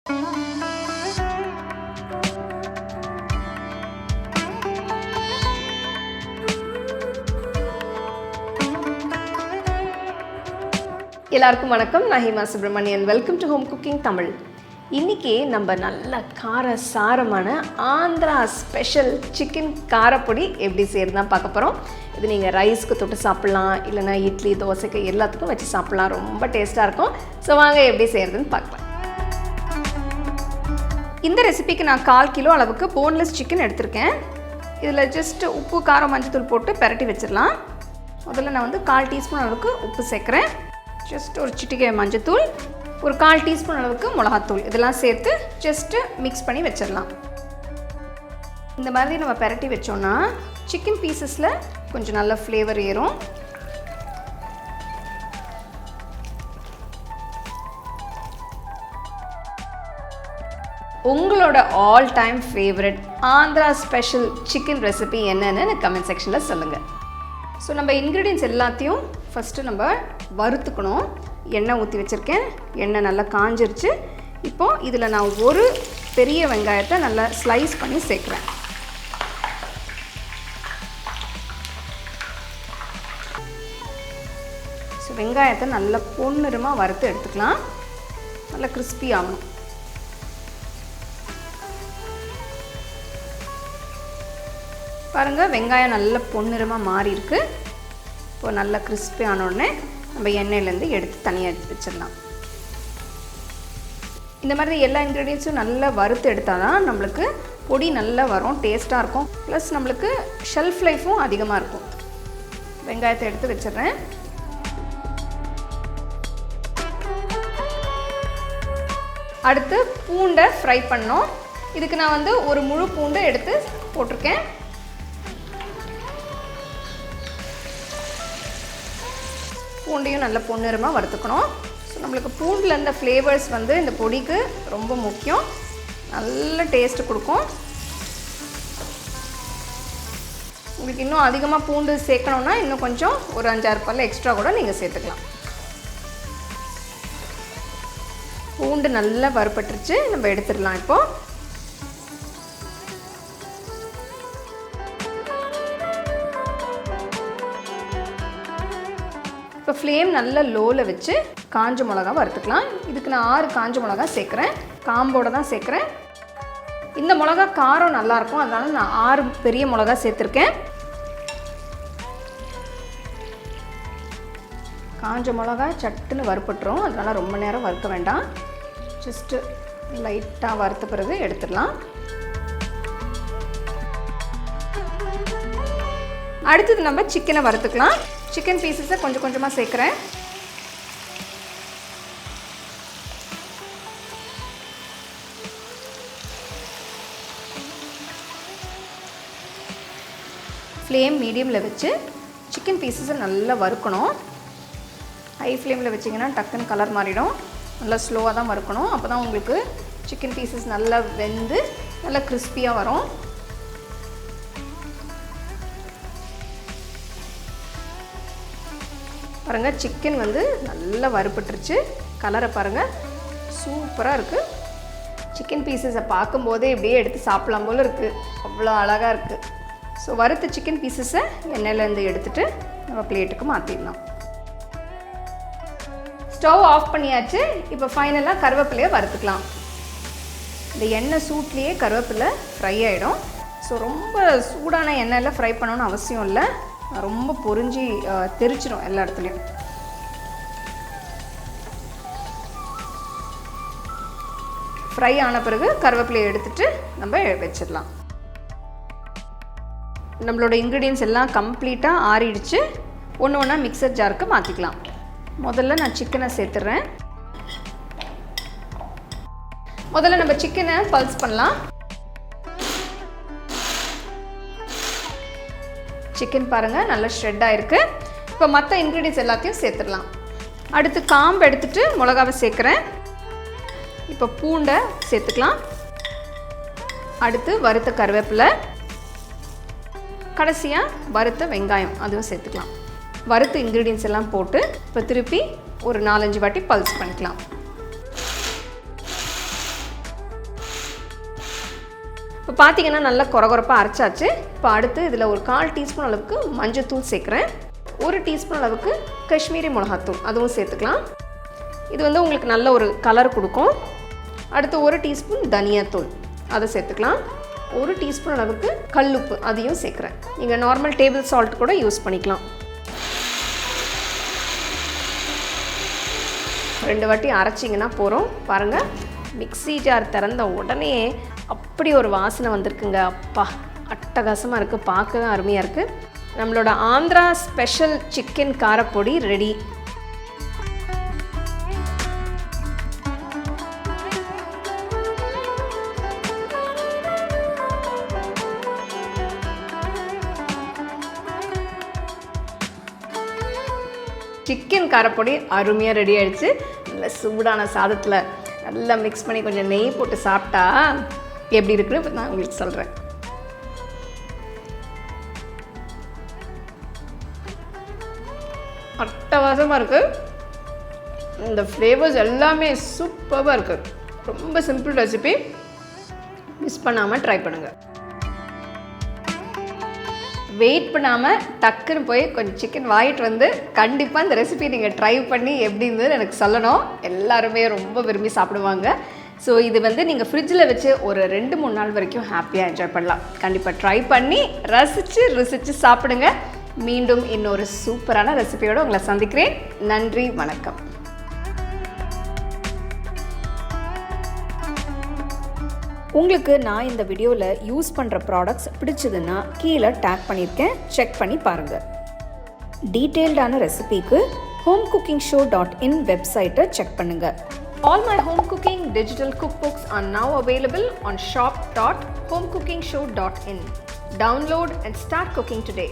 எல்லாருக்கும் வணக்கம். நான் Hema Subramanian. Welcome to home cooking Tamil. இன்றைக்கி நம்ம நல்ல காரசாரமான ஆந்திரா ஸ்பெஷல் சிக்கன் காரப்பொடி எப்படி செய்யறதுதான் பார்க்க போகிறோம். இது நீங்கள் ரைஸ்க்கு தொட்டு சாப்பிட்லாம், இல்லைனா இட்லி தோசைக்கு எல்லாத்துக்கும் வச்சு சாப்பிட்லாம். ரொம்ப டேஸ்ட்டாக இருக்கும். ஸோ வாங்க எப்படி செய்கிறதுன்னு பார்க்கலாம். இந்த ரெசிபிக்கு நான் 1/4 கிலோ அளவுக்கு போன்லெஸ் சிக்கன் எடுத்திருக்கேன். இதில் ஜஸ்ட் உப்பு, காரம், மஞ்சத்தூள் போட்டு பெரட்டி வச்சிடலாம். முதல்ல நான் 1/4 டீஸ்பூன் அளவுக்கு உப்பு சேர்க்குறேன். ஜஸ்ட் ஒரு சிட்டிகை மஞ்சத்தூள், ஒரு 1/4 டீஸ்பூன் அளவுக்கு மிளகாத்தூள், இதெல்லாம் சேர்த்து ஜஸ்ட்டு மிக்ஸ் பண்ணி வச்சிடலாம். இந்த மாதிரி நம்ம பெரட்டி வச்சோன்னா சிக்கன் பீசஸில் கொஞ்சம் நல்ல ஃப்ளேவர் ஏறும். உங்களோட all time favourite Andhra special chicken recipe என்னன்னு கமெண்ட் செக்ஷனில் சொல்லுங்கள். ஸோ நம்ம இன்க்ரீடியன்ஸ் எல்லாத்தையும் ஃபஸ்ட்டு நம்ம வறுத்துக்கணும். எண்ணெய் ஊற்றி வச்சுருக்கேன். எண்ணெய் நல்லா காஞ்சிருச்சு. இப்போது இதில் நான் ஒரு பெரிய வெங்காயத்தை நல்லா ஸ்லைஸ் பண்ணி சேர்க்குறேன். ஸோ வெங்காயத்தை நல்லா பொன்னிறமாக வறுத்து எடுத்துக்கலாம். நல்லா கிறிஸ்பி ஆகணும். பாருங்கள், வெங்காயம் நல்ல பொன்னிறமாக மாறி இருக்குது. இப்போ நல்லா கிறிஸ்பி ஆனோடனே நம்ம எண்ணெயிலேருந்து எடுத்து தனியாக வச்சிடலாம். இந்த மாதிரி எல்லா இன்க்ரீடியன்ஸும் நல்லா வறுத்து எடுத்தால் தான் நம்மளுக்கு பொடி நல்லா வரும், டேஸ்ட்டாக இருக்கும். ப்ளஸ் நம்மளுக்கு ஷெல்ஃப் லைஃப்பும் அதிகமாக இருக்கும். வெங்காயத்தை எடுத்து வச்சிடுறேன். அடுத்து பூண்டை ஃப்ரை பண்ணோம். இதுக்கு நான் ஒரு முழு பூண்டை எடுத்து போட்டிருக்கேன். பூண்டையும் நல்ல பொன்னிறமாக வறுத்துக்கணும். ஸோ நம்மளுக்கு பூண்டில் இருந்த ஃப்ளேவர்ஸ் இந்த பொடிக்கு ரொம்ப முக்கியம். நல்ல டேஸ்ட்டு கொடுக்கும். உங்களுக்கு இன்னும் அதிகமாக பூண்டு சேர்க்கணுன்னா இன்னும் கொஞ்சம் ஒரு 5-6 பல்ல எக்ஸ்ட்ரா கூட நீங்கள் சேர்த்துக்கலாம். பூண்டு நல்லா வறுபட்டுருச்சு. நம்ம எடுத்துடலாம். இப்போது இப்போ ஃப்ளேம் நல்லா லோவில் வச்சு காஞ்ச மிளகா வறுத்துக்கலாம். இதுக்கு நான் 6 காஞ்ச மிளகா சேர்க்குறேன். காம்போடு தான் சேர்க்குறேன். இந்த மிளகா காரம் நல்லாயிருக்கும், அதனால் நான் 6 பெரிய மிளகா சேர்த்துருக்கேன். காஞ்ச மிளகா சட்டுன்னு வறுப்பட்டுரும், அதனால் ரொம்ப நேரம் வறுக்க வேண்டாம். ஜஸ்ட்டு லைட்டாக வறுத்த பிறகு எடுத்துடலாம். அடுத்தது நம்ம சிக்கனை வறுத்துக்கலாம். சிக்கன் பீசஸை கொஞ்சம் கொஞ்சமாக சேர்க்குறேன். ஃப்ளேம் மீடியமில் வச்சு சிக்கன் பீசஸை நல்லா வறுக்கணும். ஹை ஃப்ளேமில் வச்சிங்கன்னா டக்குன்னு கலர் மாறிடும். நல்லா ஸ்லோவாக தான் வறுக்கணும். அப்போ தான் உங்களுக்கு சிக்கன் பீசஸ் நல்லா வெந்து நல்லா கிறிஸ்பியாக வரும். பாருங்கள், சிக்கன் நல்லா வறுபட்டுருச்சு. கலரை பாருங்கள், சூப்பராக இருக்குது. சிக்கன் பீசஸை பார்க்கும்போதே இப்படியே எடுத்து சாப்பிடலாம் போல் இருக்குது. அவ்வளோ அழகாக இருக்குது. ஸோ வறுத்த சிக்கன் பீசஸை எண்ணெயிலேருந்து எடுத்துகிட்டு நம்ம பிளேட்டுக்கு மாற்றிடலாம். ஸ்டவ் ஆஃப் பண்ணியாச்சு. இப்போ ஃபைனலாக கருவேப்பிலையை வறுத்துக்கலாம். இந்த எண்ணெய் சூட்லேயே கருவேப்பிலை ஃப்ரை ஆகிடும். ஸோ ரொம்ப சூடான எண்ணெயில் ஃப்ரை பண்ணணும்னு அவசியம் இல்லை. ரொம்ப பொரிஞ்சு தெரிச்சிடும் எல்லா இடத்துலையும். ஃப்ரை ஆன பிறகு கருவேப்பிலையை எடுத்துகிட்டு நம்ம வச்சிடலாம். நம்மளோட இன்க்ரீடியன்ஸ் எல்லாம் கம்ப்ளீட்டாக ஆறிடுச்சு. ஒன்று ஒன்றா மிக்சர் ஜாருக்கு மாற்றிக்கலாம். முதல்ல நான் சிக்கனை சேர்த்துட்றேன். முதல்ல நம்ம சிக்கனை பல்ஸ் பண்ணலாம். சிக்கன் பாருங்கள் நல்லா ஷ்ரெட்டாக இருக்குது. இப்போ மற்ற இன்க்ரீடியன்ஸ் எல்லாத்தையும் சேர்த்துடலாம். அடுத்து காம்பு எடுத்துகிட்டு மிளகாவை சேர்க்குறேன். இப்போ பூண்டை சேர்த்துக்கலாம். அடுத்து வறுத்த கருவேப்பிலை, கடைசியாக வறுத்த வெங்காயம் அதுவும் சேர்த்துக்கலாம். வறுத்த இன்க்ரீடியன்ஸ் எல்லாம் போட்டு இப்போ திருப்பி ஒரு 4-5 வாட்டி பல்ஸ் பண்ணிக்கலாம். இப்போ பார்த்தீங்கன்னா நல்லா கொரகொரப்பாக அரைச்சாச்சு. இப்போ அடுத்து இதில் ஒரு 1/4 டீஸ்பூன் அளவுக்கு மஞ்சத்தூள் சேர்க்குறேன். 1 டீஸ்பூன் அளவுக்கு காஷ்மீரி மிளகாத்தூள் அதுவும் சேர்த்துக்கலாம். இது வந்து உங்களுக்கு நல்ல ஒரு கலர் கொடுக்கும். அடுத்து 1 டீஸ்பூன் தனியாத்தூள் அதை சேர்த்துக்கலாம். 1 டீஸ்பூன் அளவுக்கு கல்லுப்பு அதையும் சேர்க்குறேன். நீங்கள் நார்மல் டேபிள் சால்ட் கூட யூஸ் பண்ணிக்கலாம். 2 வாட்டி அரைச்சிங்கன்னா போகிறோம். பாருங்கள், மிக்ஸி ஜார் திறந்த உடனே அப்படி ஒரு வாசனை வந்திருக்குங்க. அப்பா, அட்டகாசமாக இருக்குது, பார்க்கவே அருமையாக இருக்குது. நம்மளோட ஆந்திரா ஸ்பெஷல் சிக்கன் காரப்பொடி ரெடி. சிக்கன் காரப்பொடி அருமையாக ரெடி ஆகிடுச்சு. நல்ல சூடான சாதத்தில் நல்லா மிக்ஸ் பண்ணி கொஞ்சம் நெய் போட்டு சாப்பிட்டா எப்படி இருக்குன்னு இப்போ நான் உங்களுக்கு சொல்கிறேன். அட்டகாசமாக இருக்குது. இந்த ஃப்ளேவர்ஸ் எல்லாமே சூப்பராக இருக்குது. ரொம்ப சிம்பிள் ரெசிபி, மிஸ் பண்ணாமல் ட்ரை பண்ணுங்கள். வெயிட் பண்ணாமல் டக்குன்னு போய் கொஞ்சம் சிக்கன் வாங்கிட்டு வந்து கண்டிப்பாக இந்த ரெசிபி நீங்கள் ட்ரை பண்ணி எப்படி இருந்ததுன்னு எனக்கு சொல்லணும். எல்லாருமே ரொம்ப விரும்பி சாப்பிடுவாங்க. ஸோ இது வந்து நீங்கள் ஃப்ரிட்ஜில் வச்சு ஒரு 2-3 நாள் வரைக்கும் ஹாப்பியாக என்ஜாய் பண்ணலாம். கண்டிப்பாக ட்ரை பண்ணி ருசித்து சாப்பிடுங்க. மீண்டும் இன்னொரு சூப்பரான ரெசிபியோடு உங்களை சந்திக்கிறேன். நன்றி, வணக்கம். உங்களுக்கு நான் இந்த வீடியோவில் யூஸ் பண்ணுற ப்ராடக்ட்ஸ் பிடிச்சதுன்னா கீழே டேக் பண்ணியிருக்கேன், செக் பண்ணி பாருங்கள். டீட்டெயில்டான ரெசிபிக்கு homecookingShow.in வெப்சைட்டை செக் பண்ணுங்கள். All my home cooking digital cookbooks are now available on shop.homecookingshow.in. Download and start cooking today.